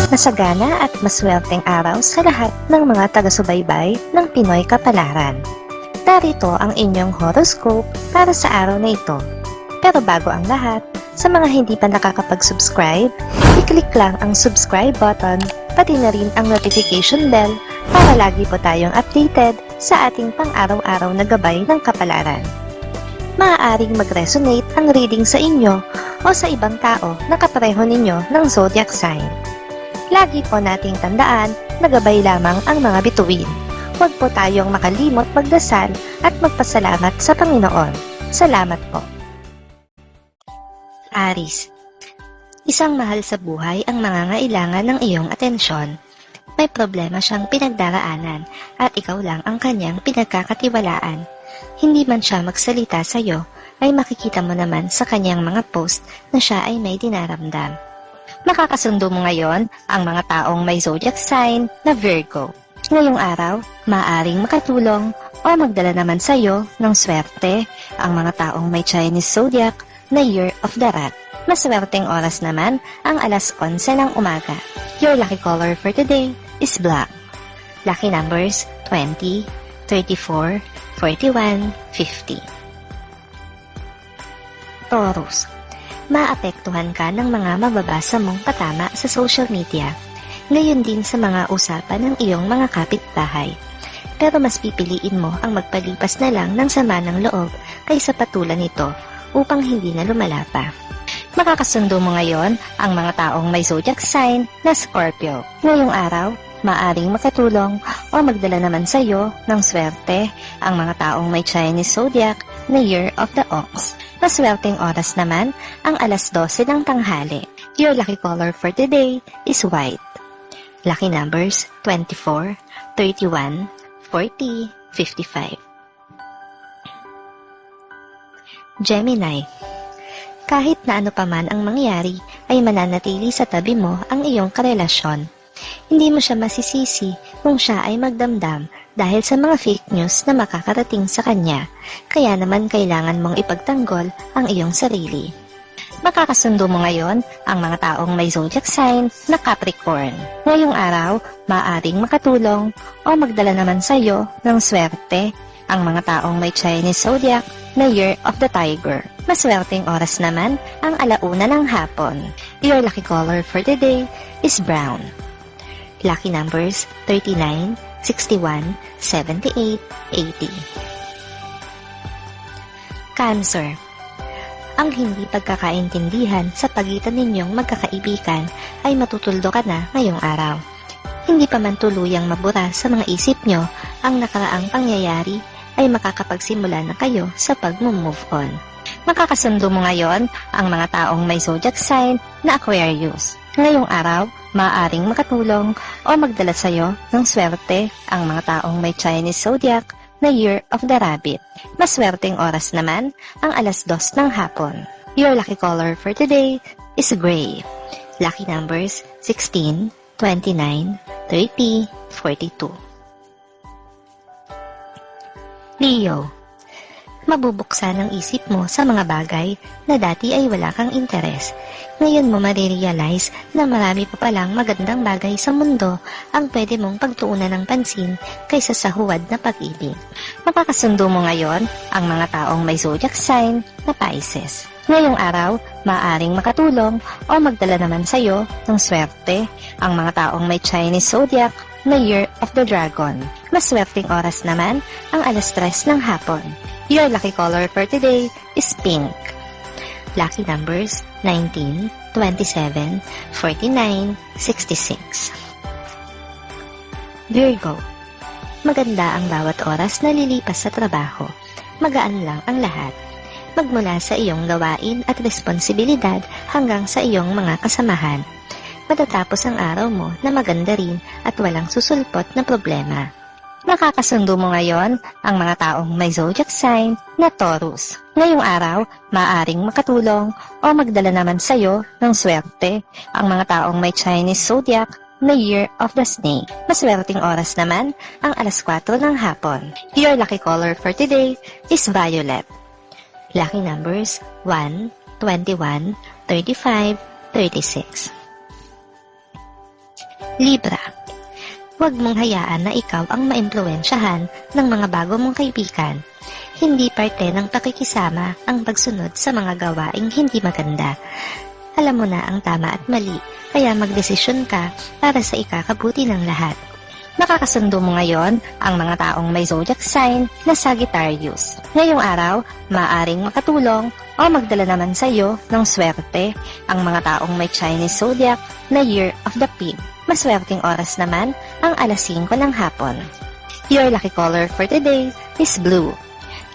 Masagana at maswerteng araw sa lahat ng mga taga-subaybay ng Pinoy Kapalaran. Narito ang inyong horoscope para sa araw na ito. Pero bago ang lahat, sa mga hindi pa nakakapag-subscribe, i-click lang ang subscribe button, pati na rin ang notification bell para lagi po tayong updated sa ating pang-araw-araw na gabay ng kapalaran. Maaaring mag-resonate ang reading sa inyo o sa ibang tao na kapareho ninyo ng zodiac sign. Lagi po nating tandaan na gabay lamang ang mga bituin. Huwag po tayong makalimot magdasal at magpasalamat sa Panginoon. Salamat po. Aries, isang mahal sa buhay ang nangangailangan ng iyong atensyon. May problema siyang pinagdaraanan at ikaw lang ang kanyang pinagkakatiwalaan. Hindi man siya magsalita sa iyo, ay makikita mo naman sa kanyang mga post na siya ay may dinaramdam. Makakasundo mo ngayon ang mga taong may zodiac sign na Virgo. Ngayong araw, maaaring makatulong o magdala naman sa iyo ng swerte ang mga taong may Chinese zodiac na Year of the Rat. Maswerteng oras naman ang alas 11 ng umaga. Your lucky color for today is black. Lucky numbers 20, 34, 41, 50. Taurus, maapektuhan ka ng mga mababasa mong patama sa social media, gayon din sa mga usapan ng iyong mga kapitbahay. Pero mas pipiliin mo ang magpalipas na lang ng sama ng loob kaysa patulan ito upang hindi na lumala pa. Makakasundo mo ngayon ang mga taong may zodiac sign na Scorpio. Ngayong araw, maaring makatulong o magdala naman sa iyo ng swerte ang mga taong may Chinese zodiac na Year of the Ox. Maswerteng oras naman ang alas 12 ng tanghali. Your lucky color for today is white. Lucky numbers 24, 31, 40, 55. Gemini, kahit na ano pa man ang mangyari, ay mananatili sa tabi mo ang iyong karelasyon. Hindi mo siya masisisi kung siya ay magdamdam dahil sa mga fake news na makakarating sa kanya, kaya naman kailangan mong ipagtanggol ang iyong sarili. Makakasundo mo ngayon ang mga taong may zodiac sign na Capricorn. Ngayong araw, maaaring makatulong o magdala naman sa iyo ng swerte ang mga taong may Chinese zodiac na Year of the Tiger. Maswerteng oras naman ang alauna ng hapon. Your lucky color for today is brown. Lucky numbers 39, 61, 78, 80. Cancer, ang hindi pagkakaintindihan sa pagitan ninyong magkakaibigan ay matutuldo ka na ngayong araw. Hindi pa man tuluyang mabura sa mga isip nyo ang nakaraang pangyayari, ay makakapagsimula na kayo sa pag-move on. Makakasundo mo ngayon ang mga taong may zodiac sign na Aquarius. Ngayong araw, maaaring makatulong o magdala sa iyo ng swerte ang mga taong may Chinese zodiac na Year of the Rabbit. Maswerteng oras naman ang alas 2 ng hapon. Your lucky color for today is gray. Lucky numbers 16, 29, 30, 42. Leo, mabubuksan ang isip mo sa mga bagay na dati ay wala kang interes. Ngayon mo marirealize na marami pa palang magandang bagay sa mundo ang pwede mong pagtuunan ng pansin kaysa sa huwad na pag-ibig. Makakasundo mo ngayon ang mga taong may zodiac sign na Pisces. Ngayong araw, maaaring makatulong o magdala naman sa iyo ng swerte ang mga taong may Chinese zodiac na Year of the Dragon. Maswerteng oras naman ang alas 3 ng hapon. Your lucky color for today is pink. Lucky numbers 19, 27, 49, 66. Virgo, maganda ang bawat oras na lilipas sa trabaho. Magaan lang ang lahat. Magmula sa iyong gawain at responsibilidad hanggang sa iyong mga kasamahan. Matatapos ang araw mo na maganda rin at walang susulpot na problema. Makakasundo mo ngayon ang mga taong may zodiac sign na Taurus. Ngayong araw, maaaring makatulong o magdala naman sa iyo ng swerte ang mga taong may Chinese zodiac na Year of the Snake. Maswerteng oras naman ang alas 4 ng hapon. Your lucky color for today is violet. Lucky numbers 1, 21, 35, 36. Libra. Huwag mong hayaan na ikaw ang maimpluwensyahan ng mga bago mong kaibigan. Hindi parte ng pakikisama ang pagsunod sa mga gawaing hindi maganda. Alam mo na ang tama at mali, kaya magdesisyon ka para sa ikakabuti ng lahat. Makakasundo mo ngayon ang mga taong may zodiac sign na Sagittarius. Ngayong araw, maaaring makatulong o magdala naman sa iyo ng swerte ang mga taong may Chinese zodiac na Year of the Pig. Maswerteng oras naman ang alas 5 ng hapon. Your lucky color for today is blue.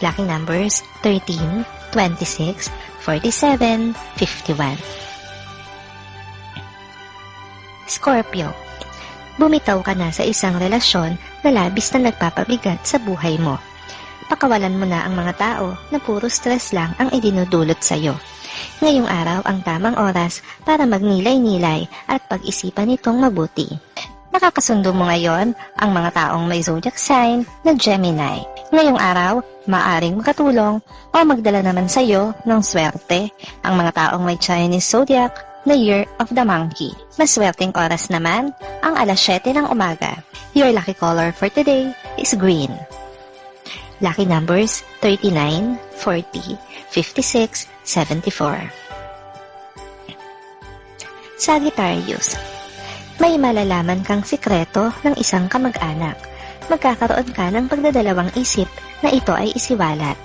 Lucky numbers 13, 26, 47, 51. Scorpio. Bumitaw ka na sa isang relasyon na labis na nagpapabigat sa buhay mo. Pakawalan mo na ang mga tao na puro stress lang ang idinudulot sa'yo. Ngayong araw ang tamang oras para magnilay-nilay at pag-isipan itong mabuti. Nakakasundo mo ngayon ang mga taong may zodiac sign na Gemini. Ngayong araw, maaring makatulong o magdala naman sa iyo ng swerte ang mga taong may Chinese zodiac na Year of the Monkey. Maswerteng oras naman ang alas 7 ng umaga. Your lucky color for today is green. Lucky numbers 39, 40, 56, 74. Sagittarius. May malalaman kang sikreto ng isang kamag-anak. Magkakaroon ka ng pagdadalawang isip na ito ay isiwalat.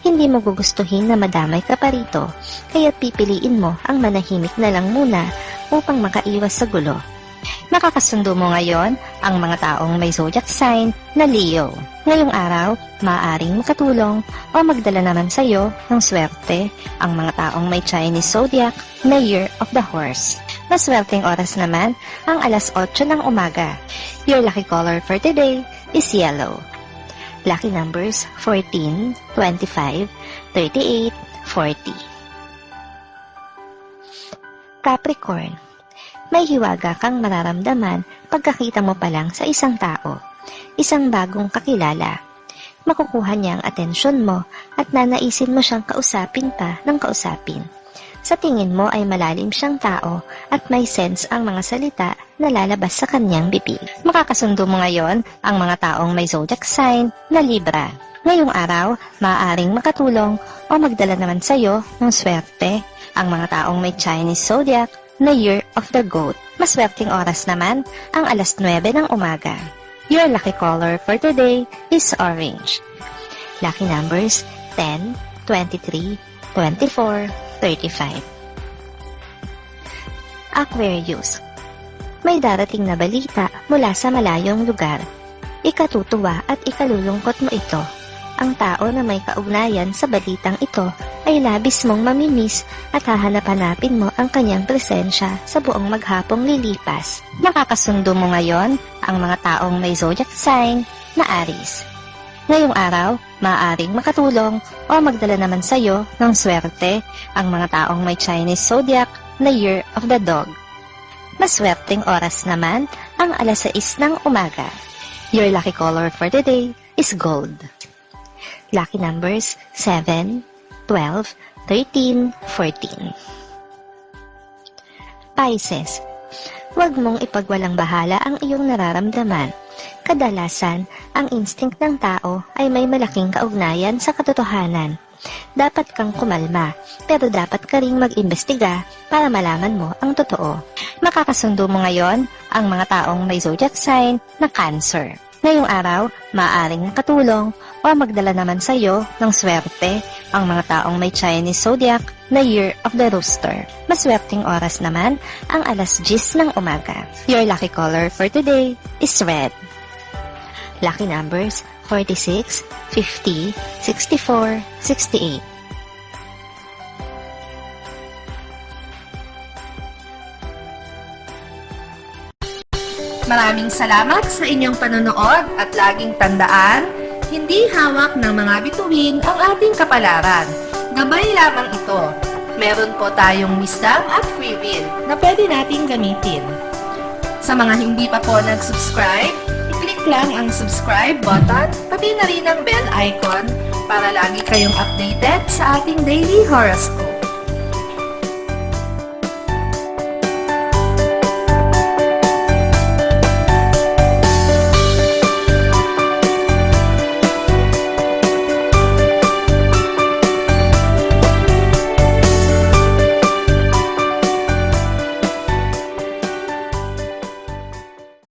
Hindi mo gugustuhin na madamay ka pa rito, kaya pipiliin mo ang manahimik na lang muna upang makaiwas sa gulo. Makakasundo mo ngayon ang mga taong may zodiac sign na Leo. Ngayong araw, maaaring makatulong o magdala naman sa iyo ng swerte ang mga taong may Chinese zodiac na Year of the Horse. Maswerteng oras naman ang alas 8 ng umaga. Your lucky color for today is yellow. Lucky numbers 14, 25, 38, 40. Capricorn. May hiwaga kang mararamdaman pagkakita mo pa lang sa isang tao, isang bagong kakilala. Makukuha niya ang atensyon mo at nanaisin mo siyang kausapin pa ng kausapin. Sa tingin mo ay malalim siyang tao at may sense ang mga salita na lalabas sa kanyang bibig. Makakasundo mo ngayon ang mga taong may zodiac sign na Libra. Ngayong araw, maaaring makatulong o magdala naman sa iyo ng swerte ang mga taong may Chinese zodiac na Year of the Goat. Maswerteng oras naman ang alas 9 ng umaga. Your lucky color for today is orange. Lucky numbers 10, 23, 24, 35. Aquarius. May darating na balita mula sa malayong lugar. Ikatutuwa at ikalulungkot mo ito. Ang tao na may kaugnayan sa balitang ito ay labis mong mamimiss at hahanap-hanapin mo ang kanyang presensya sa buong maghapong lilipas. Makakasundo mo ngayon ang mga taong may zodiac sign na Aries. Ngayong araw, maaaring makatulong o magdala naman sa iyo ng swerte ang mga taong may Chinese zodiac na Year of the Dog. Maswerteng oras naman ang alas 6 ng umaga. Your lucky color for today is gold. Lucky numbers 7, 12, 13, 14. Pisces. Huwag mong ipagwalang bahala ang iyong nararamdaman. Kadalasan, ang instinct ng tao ay may malaking kaugnayan sa katotohanan. Dapat kang kumalma, pero dapat ka ring mag-imbestiga para malaman mo ang totoo. Makakasundo mo ngayon ang mga taong may zodiac sign na Cancer. Ngayong araw, maaaring makatulong o magdala naman sa iyo ng swerte ang mga taong may Chinese zodiac na Year of the Rooster. Maswerteng oras naman ang alas 10 ng umaga. Your lucky color for today is red. Lucky numbers 46, 50, 64, 68. Maraming salamat sa inyong panonood at laging tandaan, hindi hawak ng mga bituin ang ating kapalaran. Gabay lamang ito. Meron po tayong wisdom at free will na pwede nating gamitin. Sa mga hindi pa po nag-subscribe, i-click lang ang subscribe button, pati na rin ang bell icon para lagi kayong updated sa ating daily horoscope.